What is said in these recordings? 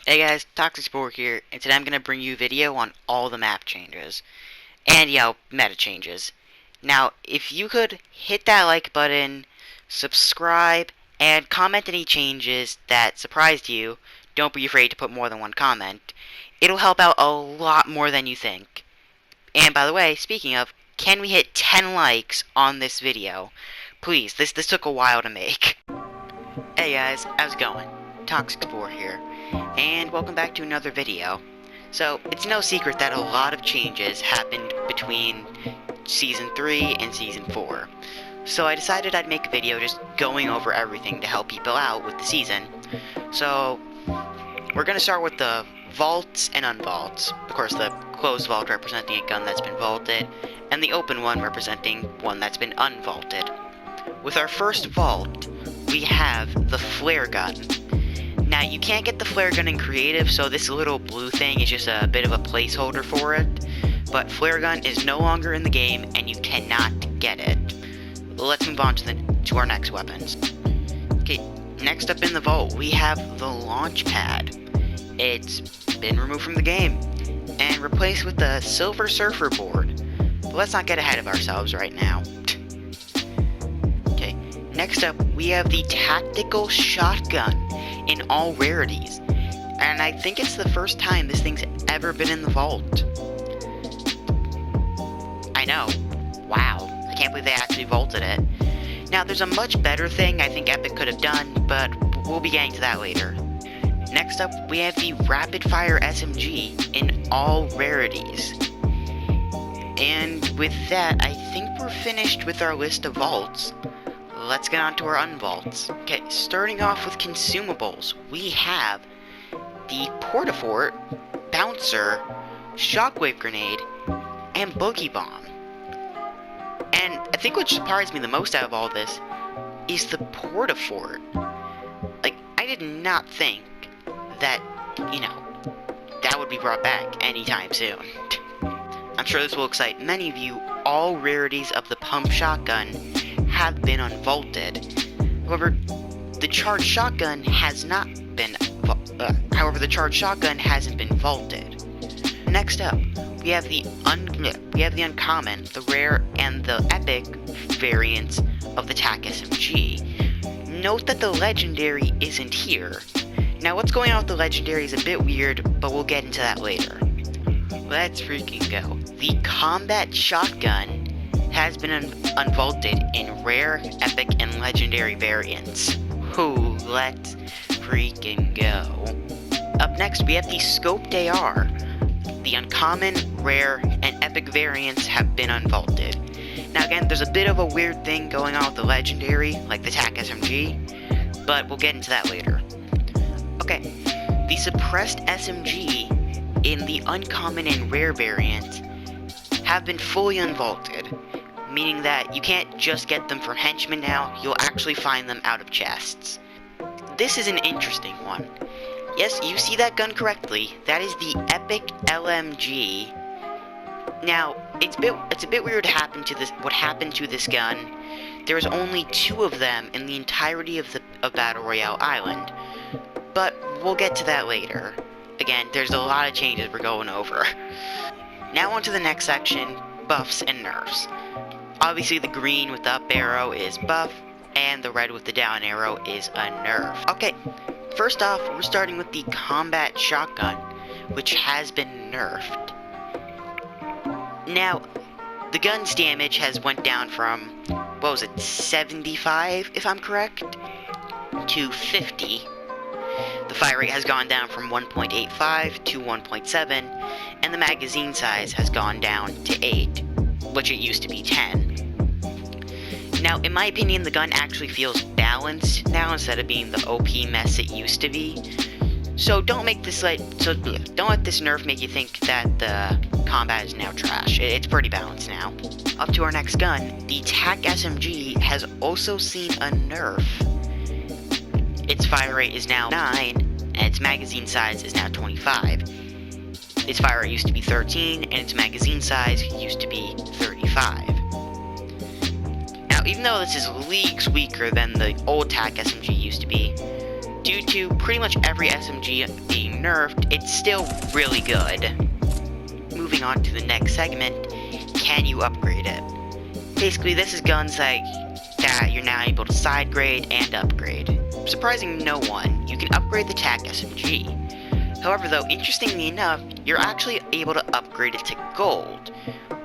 Hey guys, Toxic Sport here, and today I'm going to bring you a video on all the map changes. And, meta changes. Now, if you could hit that like button, subscribe, and comment any changes that surprised you, don't be afraid to put more than one comment. It'll help out a lot more than you think. And by the way, speaking of, can we hit 10 likes on this video? Please, this took a while to make. Hey guys, how's it going? Toxic Sport here, and welcome back to another video. So, it's no secret that a lot of changes happened between Season 3 and Season 4. So I decided I'd make a video just going over everything to help people out with the season. So, we're going to start with the vaults and unvaults. Of course, the closed vault representing a gun that's been vaulted, and the open one representing one that's been unvaulted. With our first vault, we have the flare gun. Now, you can't get the flare gun in creative, so this little blue thing is just a bit of a placeholder for it. But flare gun is no longer in the game, and you cannot get it. Let's move on to our next weapons. Okay, next up in the vault, we have the launch pad. It's been removed from the game, and replaced with the silver surfer board. But let's not get ahead of ourselves right now. Okay, next up, we have the tactical shotgun in all rarities, and I think it's the first time this thing's ever been in the vault. I know, wow, I can't believe they actually vaulted it. Now, there's a much better thing I think Epic could have done, but we'll be getting to that later. Next up, we have the rapid fire SMG in all rarities. And with that, I think we're finished with our list of vaults. Let's get on to our unvaults. Okay, starting off with consumables, we have the Portafort, Bouncer, Shockwave Grenade, and Boogie Bomb. And I think what surprised me the most out of all this is the Portafort. Like, I did not think that, that would be brought back anytime soon. I'm sure this will excite many of you. All rarities of the pump shotgun have been unvaulted. However, the charged shotgun has not been. Hasn't been vaulted. Next up, we have the uncommon, the rare, and the epic variants of the TAC SMG. Note that the legendary isn't here. Now, what's going on with the legendary is a bit weird, but we'll get into that later. Let's freaking go. The combat shotgun has been unvaulted in rare, epic, and legendary variants. Ooh, let's freaking go. Up next, we have the scoped AR. The uncommon, rare, and epic variants have been unvaulted. Now again, there's a bit of a weird thing going on with the legendary, like the TAC SMG, but we'll get into that later. Okay, the suppressed SMG in the uncommon and rare variants have been fully unvaulted, meaning that you can't just get them from henchmen now, you'll actually find them out of chests. This is an interesting one. Yes, you see that gun correctly, that is the epic LMG. Now, it's a bit weird what happened to this gun. There's only 2 of them in the entirety of Battle Royale Island, but we'll get to that later. Again, there's a lot of changes we're going over. Now on to the next section, buffs and nerfs. Obviously the green with the up arrow is buff, and the red with the down arrow is a nerf. Okay, first off, we're starting with the combat shotgun, which has been nerfed. Now, the gun's damage has went down from, 75 if I'm correct, to 50. The fire rate has gone down from 1.85 to 1.7, and the magazine size has gone down to 8, which it used to be 10. Now, in my opinion, the gun actually feels balanced now instead of being the OP mess it used to be. So don't let this nerf make you think that the combat is now trash. It's pretty balanced now. Up to our next gun, the TAC SMG has also seen a nerf. Its fire rate is now 9, and its magazine size is now 25. Its fire rate used to be 13, and its magazine size used to be 35. Now, even though this is leagues weaker than the old TAC SMG used to be, due to pretty much every SMG being nerfed, it's still really good. Moving on to the next segment, can you upgrade it? Basically, this is guns that you're now able to side grade and upgrade. Surprising no one, you can upgrade the TAC SMG. However though, interestingly enough, you're actually able to upgrade it to gold,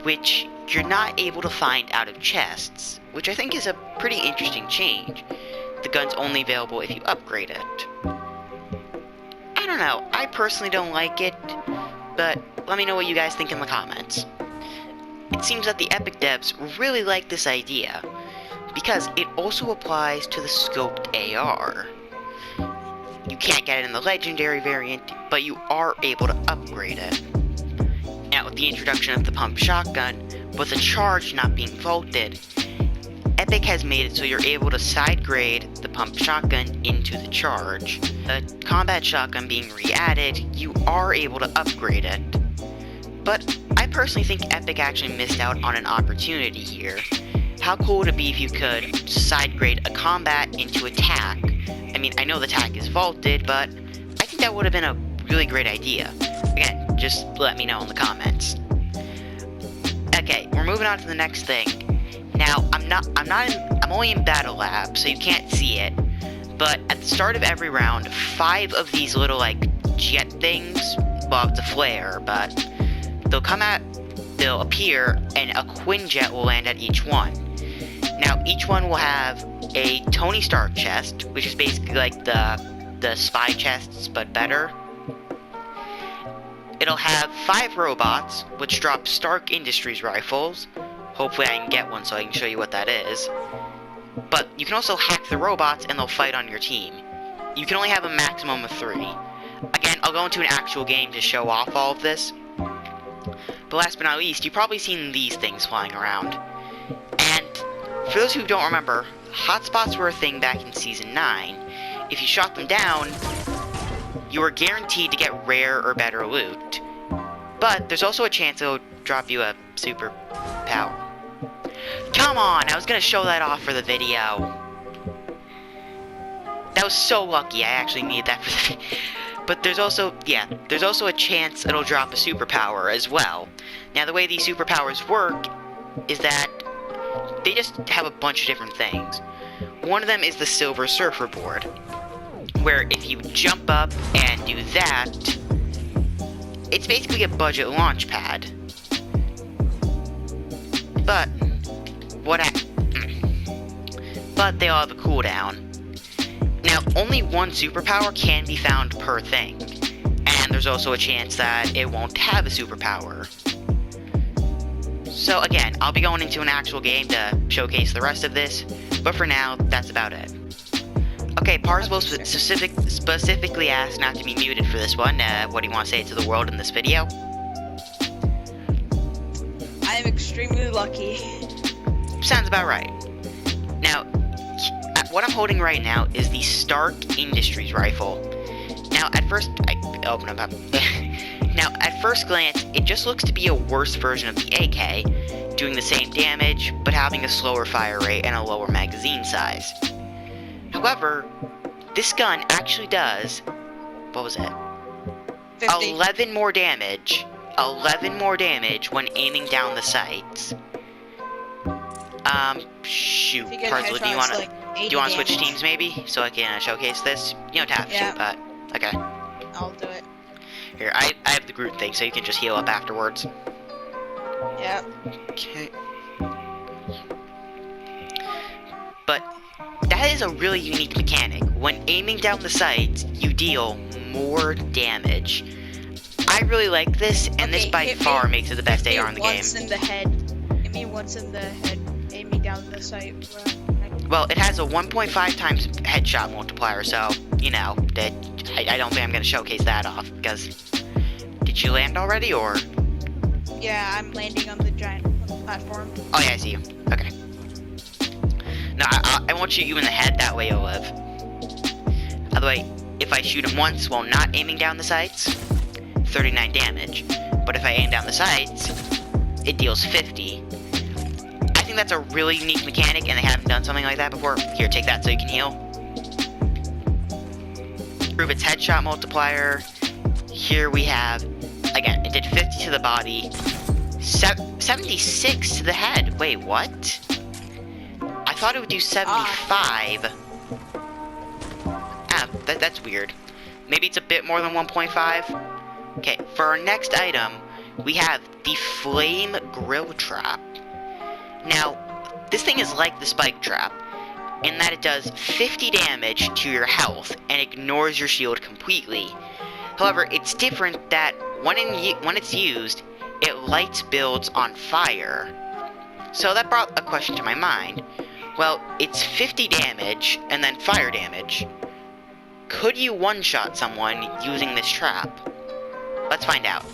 which you're not able to find out of chests, which I think is a pretty interesting change. The gun's only available if you upgrade it. I don't know, I personally don't like it, but let me know what you guys think in the comments. It seems that the Epic devs really like this idea, because it also applies to the scoped AR. You can't get it in the legendary variant, but you are able to upgrade it. Now, with the introduction of the pump shotgun, with the charge not being vaulted, Epic has made it so you're able to side grade the pump shotgun into the charge. The combat shotgun being re-added, you are able to upgrade it. But I personally think Epic actually missed out on an opportunity here. How cool would it be if you could side grade a combat into a TAC? I mean, I know the TAC is vaulted, but I think that would have been a really great idea. Again, just let me know in the comments. Okay, we're moving on to the next thing. Now, I'm only in Battle Lab, so you can't see it. But at the start of every round, 5 of these little, jet things, well, it's a flare, but they'll appear, and a Quinjet will land at each one. Now, each one will have a Tony Stark chest, which is basically like the spy chests, but better. It'll have 5 robots, which drop Stark Industries rifles. Hopefully I can get one so I can show you what that is. But you can also hack the robots and they'll fight on your team. You can only have a maximum of 3. Again, I'll go into an actual game to show off all of this. But last but not least, you've probably seen these things flying around. And for those who don't remember, hotspots were a thing back in Season 9. If you shot them down, you were guaranteed to get rare or better loot. But there's also a chance it'll drop you a super power. Come on, I was gonna show that off for the video. That was so lucky, I actually needed that for the video. But there's also a chance it'll drop a superpower as well. Now, the way these superpowers work is that they just have a bunch of different things. One of them is the Silver Surfer Board, where if you jump up and do that, it's basically a budget launch pad. But but they all have a cooldown. Now, only one superpower can be found per thing, and there's also a chance that it won't have a superpower. So again, I'll be going into an actual game to showcase the rest of this, but for now, that's about it. Okay, Parzival specifically asked not to be muted for this one. What do you want to say to the world in this video? I am extremely lucky. Sounds about right. Now, what I'm holding right now is the Stark Industries rifle. Now, at first, Now, at first glance, it just looks to be a worse version of the AK, doing the same damage, but having a slower fire rate and a lower magazine size. However, this gun actually does, what was it? 50. 11 more damage. 11 more damage when aiming down the sights. Shoot, Parzival, do you want to switch teams maybe, so I can showcase this? You don't have to, but, okay. I'll do it. Here, I have the Groot thing, so you can just heal up afterwards. Yeah. Okay. But that is a really unique mechanic. When aiming down the sights, you deal more damage. I really like this, and this by far makes it the best AR in the game. Once in the head. Hit me once in the head, aiming down the sight. Well, it has a 1.5 times headshot multiplier, so, you know, that I don't think I'm going to showcase that off, because... Did you land already, or...? Yeah, I'm landing on the giant platform. Oh yeah, I see you. Okay. No, I won't shoot you in the head, that way you'll live. By the way, if I shoot him once while not aiming down the sights, 39 damage. But if I aim down the sights, it deals 50. I think that's a really unique mechanic, and they haven't done something like that before. Here, take that so you can heal. improve its headshot multiplier. Here we have, again, it did 50 to the body, 76 to the head. Wait, what? I thought it would do 75. That's weird. Maybe it's a bit more than 1.5. Okay, for our next item, we have the Flame Grill Trap. Now, this thing is like the Spike Trap, in that it does 50 damage to your health and ignores your shield completely. However, it's different that when it's used, it lights builds on fire. So that brought a question to my mind. Well, it's 50 damage and then fire damage. Could you one-shot someone using this trap? Let's find out.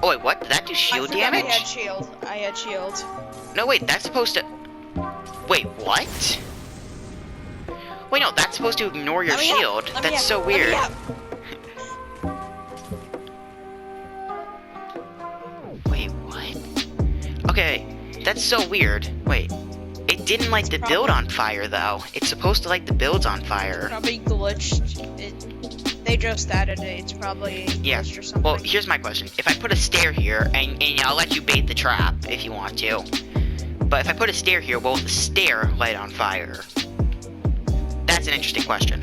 Oh wait, what? Did that do shield damage? I had shield. No, wait, that's supposed to... Wait, what? Wait, no, that's supposed to ignore your shield. That's so weird. Wait, what? Okay, that's so weird. Wait. It didn't light the build on fire, though. It's supposed to light the builds on fire. Probably glitched. They just added it. It's probably glitched or something. Well, here's my question. If I put a stair here, and I'll let you bait the trap if you want to. But if I put a stair here, will the stair light on fire? That's an interesting question.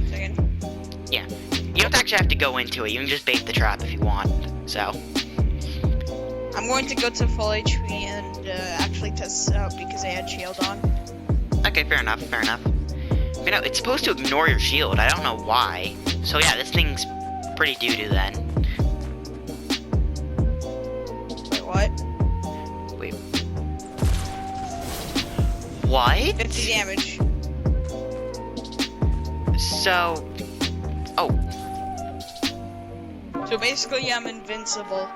Second. Yeah. You don't actually have to go into it. You can just bait the trap if you want. So. I'm going to go to full HP and actually test this out because I had shield on. Okay, fair enough, fair enough. You know, it's supposed to ignore your shield. I don't know why. So yeah, this thing's pretty doo-doo then. Wait, what? Wait. What? 50 damage. So... Oh. So basically I'm invincible.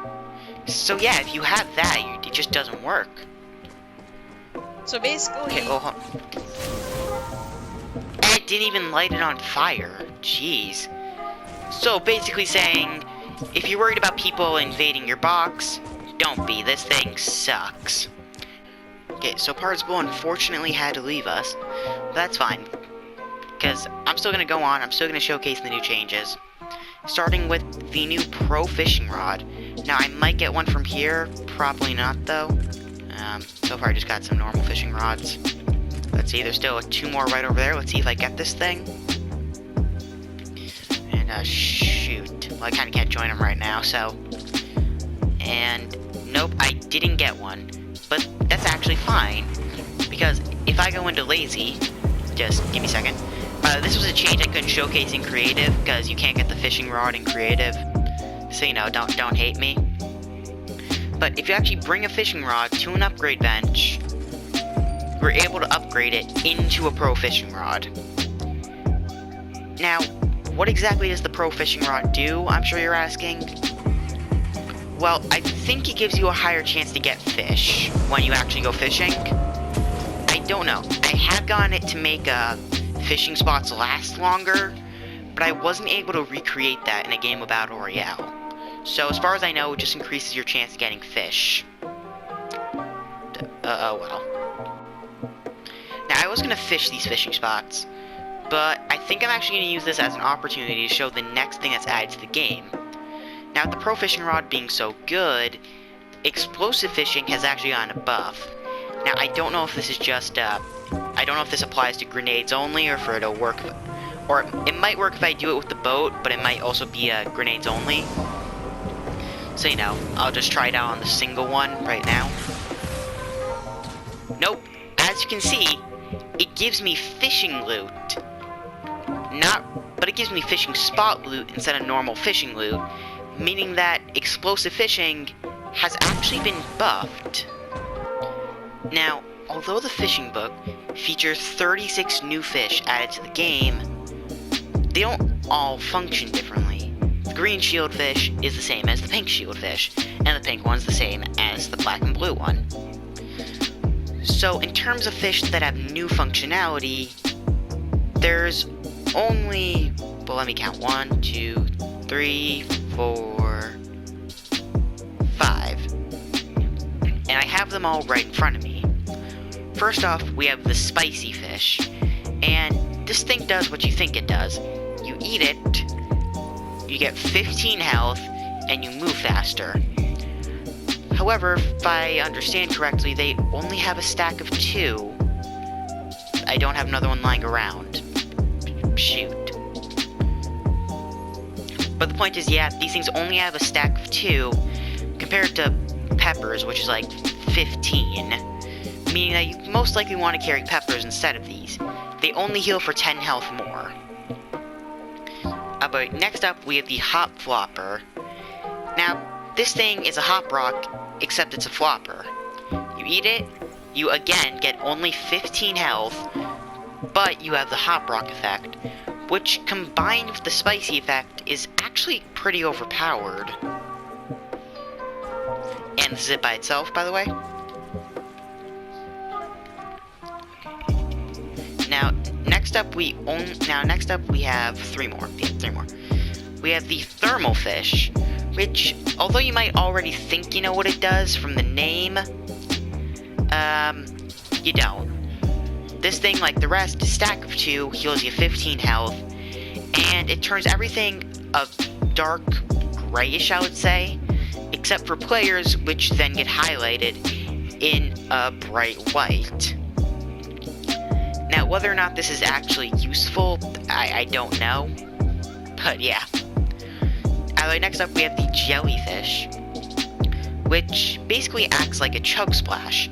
So yeah, if you have that, it just doesn't work. So basically... Okay, well, hold on. And it didn't even light it on fire. Jeez. So basically saying, if you're worried about people invading your box, don't be. This thing sucks. Okay, so Parzival unfortunately had to leave us. But that's fine. Because I'm still going to go on. I'm still going to showcase the new changes. Starting with the new Pro Fishing Rod. Now, I might get one from here. Probably not, though. So far, I just got some normal fishing rods. Let's see, there's still 2 more right over there. Let's see if I get this thing. And, shoot. Well, I kind of can't join them right now, so... And, nope, I didn't get one. But that's actually fine. Because if I go into lazy... Just give me a second. This was a change I couldn't showcase in creative, because you can't get the fishing rod in creative. So, you know, don't hate me. But if you actually bring a fishing rod to an upgrade bench, we're able to upgrade it into a pro fishing rod. Now, what exactly does the pro fishing rod do, I'm sure you're asking? Well, I think it gives you a higher chance to get fish when you actually go fishing. I don't know. I have gotten it to make fishing spots last longer, but I wasn't able to recreate that in a game of Battle Royale. So as far as I know, it just increases your chance of getting fish. Well. Now, I was going to fish these fishing spots, but I think I'm actually going to use this as an opportunity to show the next thing that's added to the game. Now, with the Pro Fishing Rod being so good, explosive fishing has actually gotten a buff. Now, I don't know if this is just, I don't know if this applies to grenades only, or for it'll work, or it might work if I do it with the boat, but it might also be, grenades only. So, you know, I'll just try it out on the single one right now. Nope. As you can see, it gives me fishing loot. But it gives me fishing spot loot instead of normal fishing loot, meaning that explosive fishing has actually been buffed. Now, although the fishing book features 36 new fish added to the game, they don't all function differently. The green shieldfish is the same as the pink shieldfish, and the pink one's the same as the black and blue one. So, in terms of fish that have new functionality, there's only, well, let me count, 1, 2, 3, 4, 5. And I have them all right in front of me. first off, we have the spicy fish, and this thing does what you think it does. You eat it, you get 15 health, and you move faster. However, if I understand correctly, they only have a stack of 2. I don't have another one lying around. Shoot. But the point is, yeah, these things only have a stack of 2, compared to peppers, which is like 15. Meaning that you most likely want to carry peppers instead of these. They only heal for 10 health more. But next up, we have the Hop Flopper. Now, this thing is a hop rock, except it's a flopper. You eat it, you again get only 15 health, but you have the hop rock effect, which combined with the spicy effect is actually pretty overpowered. And this is it by itself, by the way. Now, next up we have 3 more. Yeah, 3 more. We have the Thermal Fish, which, although you might already think you know what it does from the name, you don't. This thing, like the rest, a stack of 2, heals you 15 health, and it turns everything a dark grayish, I would say, except for players, which then get highlighted in a bright white. Now, whether or not this is actually useful, I don't know, but yeah. Next up, we have the Jellyfish, which basically acts like a Chug Splash.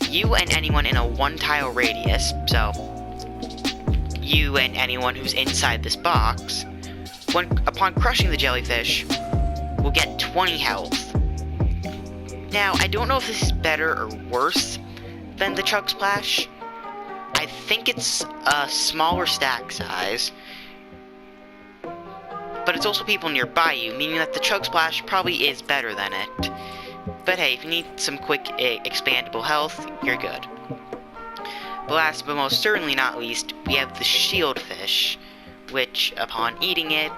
You and anyone in a 1-tile radius, so you and anyone who's inside this box, upon crushing the jellyfish, will get 20 health. Now, I don't know if this is better or worse than the Chug Splash. I think it's a smaller stack size, but it's also people nearby you, meaning that the Chug Splash probably is better than it. But hey, if you need some quick expandable health, you're good. But last but most certainly not least, we have the Shield Fish, which upon eating it,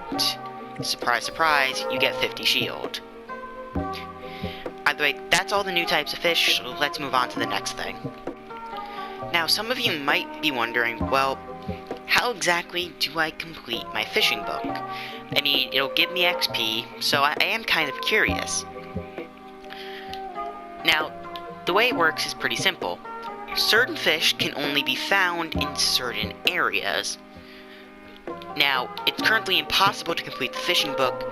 surprise surprise, you get 50 shield. Either way, that's all the new types of fish, so let's move on to the next thing. Now, some of you might be wondering, well, how exactly do I complete my fishing book? I mean, it'll give me XP, so I am kind of curious. Now, the way it works is pretty simple. Certain fish can only be found in certain areas. Now, it's currently impossible to complete the fishing book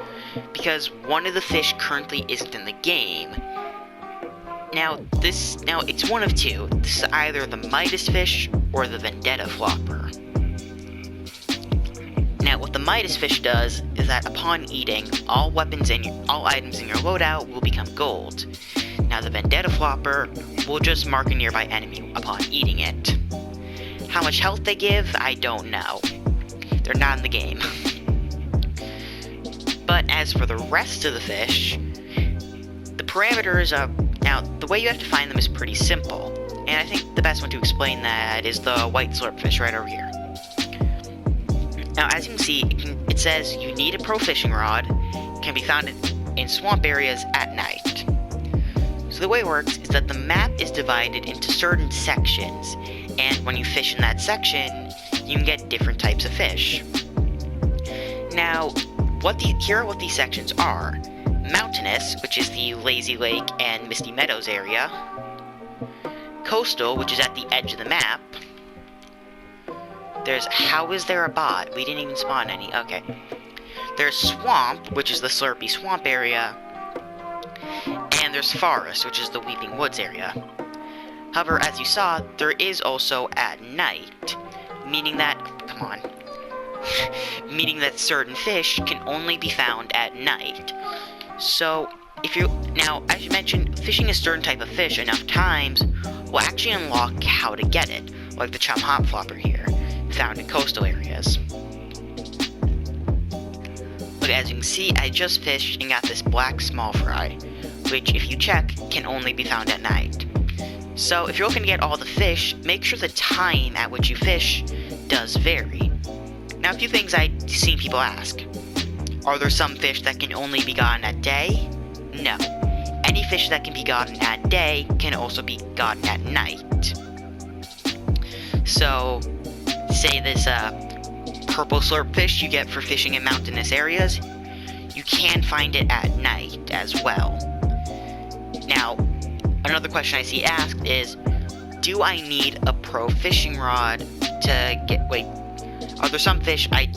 because one of the fish currently isn't in the game. Now, it's one of 2. This is either the Midas fish or the Vendetta Flopper. Now, what the Midas fish does is that upon eating, all items in your loadout will become gold. Now, the Vendetta Flopper will just mark a nearby enemy upon eating it. How much health they give, I don't know. They're not in the game. But as for the rest of the fish, the parameters of... Now, the way you have to find them is pretty simple, and I think the best one to explain that is the white slurpfish right over here. Now, as you can see, it says you need a pro fishing rod, can be found in swamp areas at night. So the way it works is that the map is divided into certain sections, and when you fish in that section, you can get different types of fish. Now, here are what these sections are. Mountainous, which is the Lazy Lake and Misty Meadows area. Coastal, which is at the edge of the map. There's How Is There a Bot? We didn't even spawn any. Okay. There's Swamp, which is the Slurpy Swamp area. And there's Forest, which is the Weeping Woods area. However, as you saw, there is also at night. Meaning that... Come on. Meaning that certain fish can only be found at night. So, now, as you mentioned, fishing a certain type of fish enough times will actually unlock how to get it, like the Chum Hop Flopper here, found in coastal areas. Look, as you can see, I just fished and got this black small fry, which, if you check, can only be found at night. So, if you're looking to get all the fish, make sure the time at which you fish does vary. Now, a few things I've seen people ask. Are there some fish that can only be gotten at day? No. Any fish that can be gotten at day can also be gotten at night. So, say this purple slurpfish you get for fishing in mountainous areas, you can find it at night as well. Now, another question I see asked is, do I need a pro fishing rod to get, wait, are there some fish I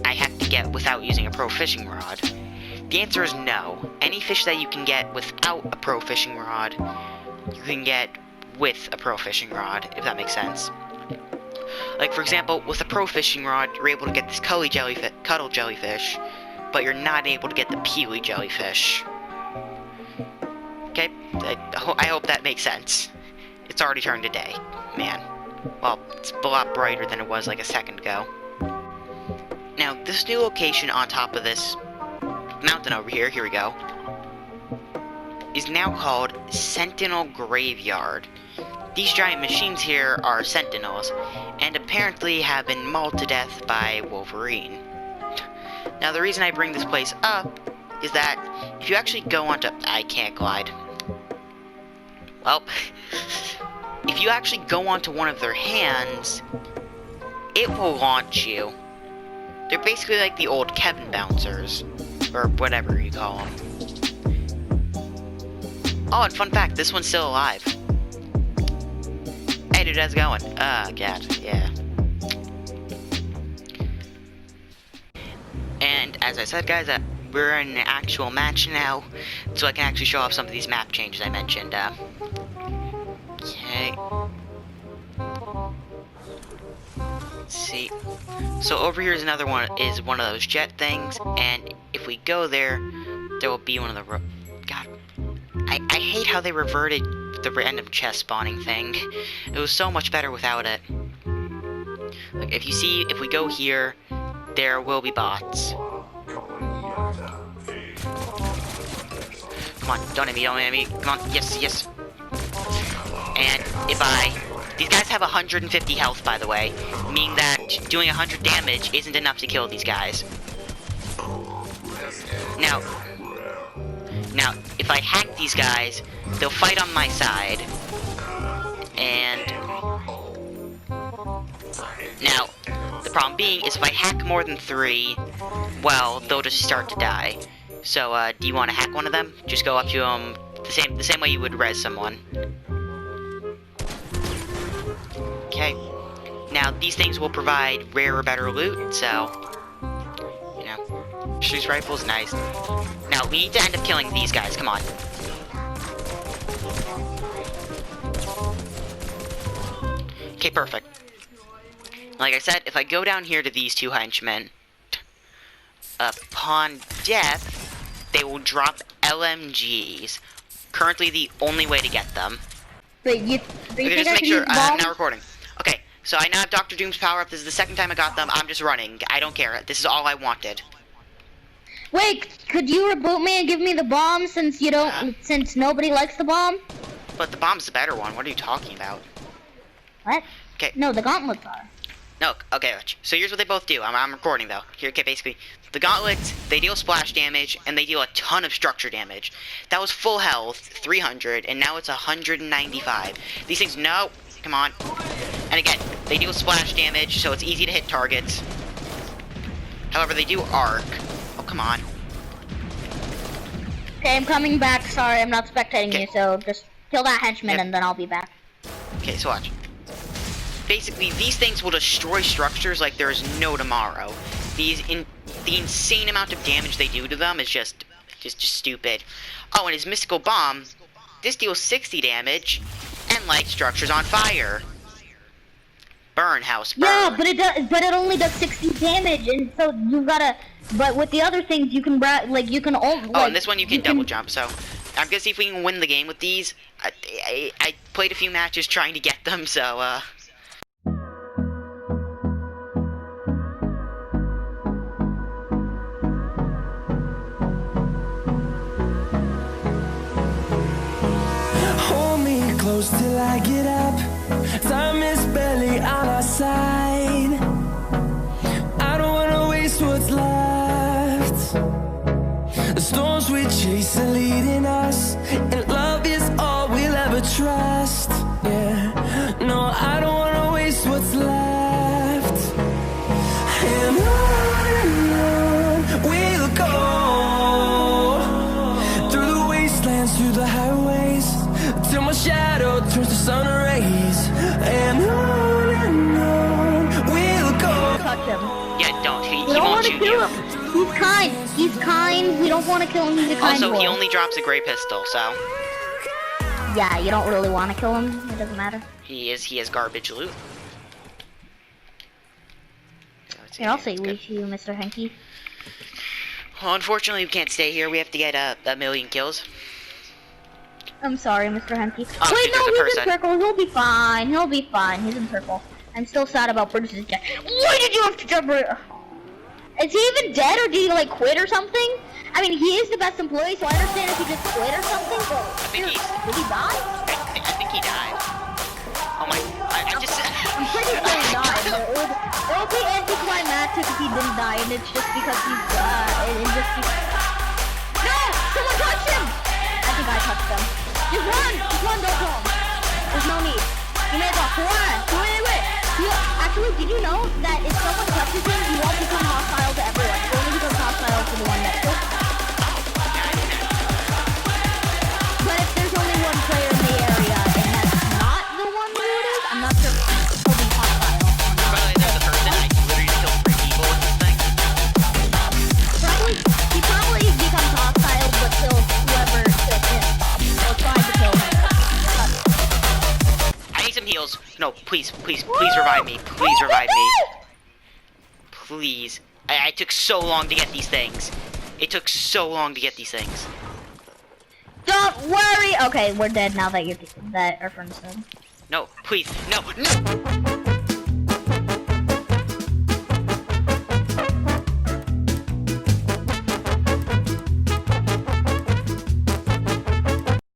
have to get without using a pro fishing rod? The answer is no. Any fish that you can get without a pro fishing rod, you can get with a pro fishing rod, if that makes sense. Like, for example, with a pro fishing rod, you're able to get this cuddle jellyfish, but you're not able to get the peely jellyfish. Okay, I hope that makes sense. It's already turned to day, man. Well, it's a lot brighter than it was like a second ago. Now, this new location on top of this mountain over here we go, is now called Sentinel Graveyard. These giant machines here are sentinels, and apparently have been mauled to death by Wolverine. Now, the reason I bring this place up is that if you actually go onto... I can't glide. Well, if you actually go onto one of their hands, it will launch you. They're basically like the old Kevin bouncers, or whatever you call them. Oh, and fun fact, this one's still alive. Hey dude, how's it going? God, yeah. And as I said, guys, we're in an actual match now, so I can actually show off some of these map changes I mentioned. Okay. Let's see. So over here is another one, is one of those jet things, and if we go there, there will be one of the God, I hate how they reverted the random chest spawning thing. It was so much better without it. Like, if we go here, there will be bots. Come on, don't hit me, come on, yes. And these guys have 150 health, by the way, meaning that doing 100 damage isn't enough to kill these guys. Now, if I hack these guys, they'll fight on my side. And now, the problem being is if I hack more than 3, well, they'll just start to die. So, do you want to hack one of them? Just go up to them the same way you would res someone. Okay. Now, these things will provide rare or better loot, so, you know, shoots rifles, nice. Now, we need to end up killing these guys, come on. Okay, perfect. Like I said, if I go down here to these two henchmen, upon death, they will drop LMGs. Currently the only way to get them. Wait, you okay, just make sure, I'm now recording. Okay, so I now have Dr. Doom's power up. This is the second time I got them. I'm just running. I don't care. This is all I wanted. Wait, could you reboot me and give me the bomb since you don't, since nobody likes the bomb? But the bomb's the better one. What are you talking about? What? Okay. No, the gauntlets are. No, okay, so here's what they both do. I'm recording, though. Here, okay, basically, the gauntlets, they deal splash damage, and they deal a ton of structure damage. That was full health, 300, and now it's 195. These things, no, come on. And again, they deal splash damage, so it's easy to hit targets. However, they do arc. Oh, come on. Okay, I'm coming back. Sorry, I'm not spectating you, so just kill that henchman and then I'll be back. Okay, so watch. Basically, these things will destroy structures like there is no tomorrow. The insane amount of damage they do to them is just stupid. Oh, and his mystical bomb, this deals 60 damage and lights structures on fire. Burn, house, burn. Yeah, but it only does 60 damage, and so you gotta. But with the other things, you can you can only. Oh, and this one you can double jump. So I'm gonna see if we can win the game with these. I played a few matches trying to get them, so close till I get up. Time is barely on our side. I don't wanna waste what's left. The storms we chase are leading us, and love is all we'll ever trust. Yeah, no, I don't wanna waste what's left. want to shoot kill you. him. He's kind. He's kind. We don't want to kill him. He's a kind Also, boy. he only drops a gray pistol, so Yeah, you don't really want to kill him. It doesn't matter. he is garbage loot. Let's see Here, I'll here, say it's we good. to you, Mr. Henke. Well, unfortunately, we can't stay here. We have to get a million kills. I'm sorry, Mr. Henke. shoot, Wait, there's a no, he's person. in circle. He'll be fine. He'll be fine. He's in circle. I'm still sad about Bruce's death. Why did you have to jump? Is he even dead, or did he like quit or something? I mean, he is the best employee, so I understand if he just quit or something. But I think did he die? I think he died. Oh my! I just. I'm pretty sure he died. But it would be anticlimactic if he didn't die, and it's just because he's No! Someone touched him! I think I touched him. Just run! Just run, don't kill him. There's no need. He may have got wait. Actually, did you know that if someone touches him, he won't become hostile to everyone. He only becomes hostile to the one next to him. But if there's only one player in the area, and that's not the one who it is, I'm not sure if he'll be hostile. By the way, there's a person. I literally killed 3 people with this thing. He probably becomes hostile, but kills whoever kills him. Or tries to kill him. I need some heals. No, please revive me. Please revive me. Please. I took so long to get these things. It took so long to get these things. Don't worry. Okay, we're dead now that our friend's dead. No, please, no.